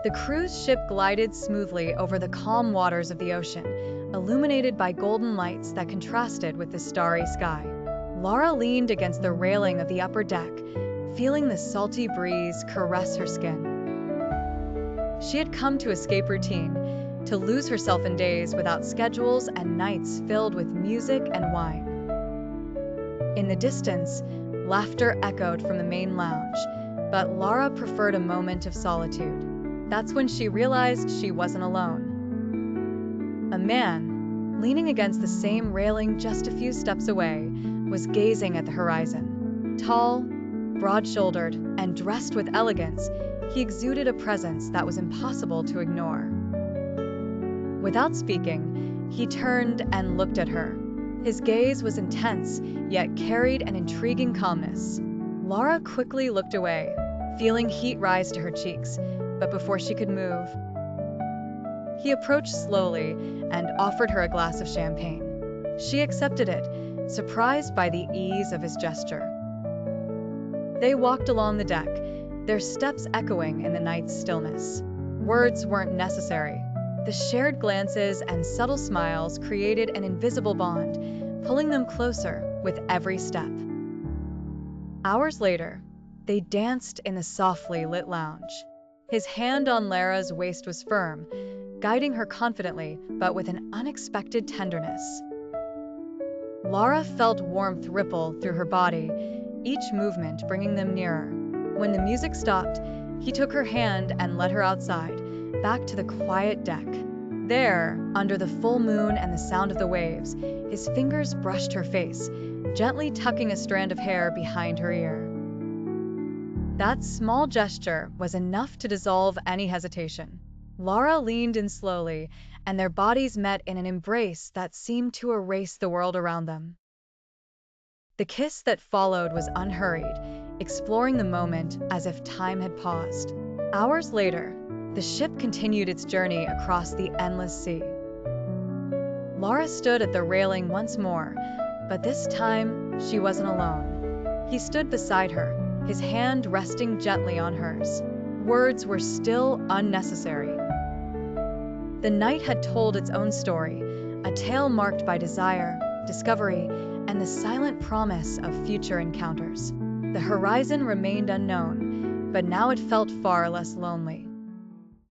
The cruise ship glided smoothly over the calm waters of the ocean, illuminated by golden lights that contrasted with the starry sky. Lara leaned against the railing of the upper deck, feeling the salty breeze caress her skin. She had come to escape routine, to lose herself in days without schedules and nights filled with music and wine. In the distance, laughter echoed from the main lounge, but Lara preferred a moment of solitude. That's when she realized she wasn't alone. A man, leaning against the same railing just a few steps away, was gazing at the horizon. Tall, broad-shouldered, and dressed with elegance, he exuded a presence that was impossible to ignore. Without speaking, he turned and looked at her. His gaze was intense, yet carried an intriguing calmness. Lara quickly looked away, feeling heat rise to her cheeks, but before she could move, he approached slowly and offered her a glass of champagne. She accepted it, surprised by the ease of his gesture. They walked along the deck, their steps echoing in the night's stillness. Words weren't necessary. The shared glances and subtle smiles created an invisible bond, pulling them closer with every step. Hours later, they danced in the softly lit lounge. His hand on Lara's waist was firm, guiding her confidently but with an unexpected tenderness. Lara felt warmth ripple through her body, each movement bringing them nearer. When the music stopped, he took her hand and led her outside, back to the quiet deck. There, under the full moon and the sound of the waves, his fingers brushed her face, gently tucking a strand of hair behind her ear. That small gesture was enough to dissolve any hesitation. Lara leaned in slowly, and their bodies met in an embrace that seemed to erase the world around them. The kiss that followed was unhurried, exploring the moment as if time had paused. Hours later, the ship continued its journey across the endless sea. Lara stood at the railing once more, but this time she wasn't alone. He stood beside her, his hand resting gently on hers. Words were still unnecessary. The night had told its own story, a tale marked by desire, discovery, and the silent promise of future encounters. The horizon remained unknown, but now it felt far less lonely.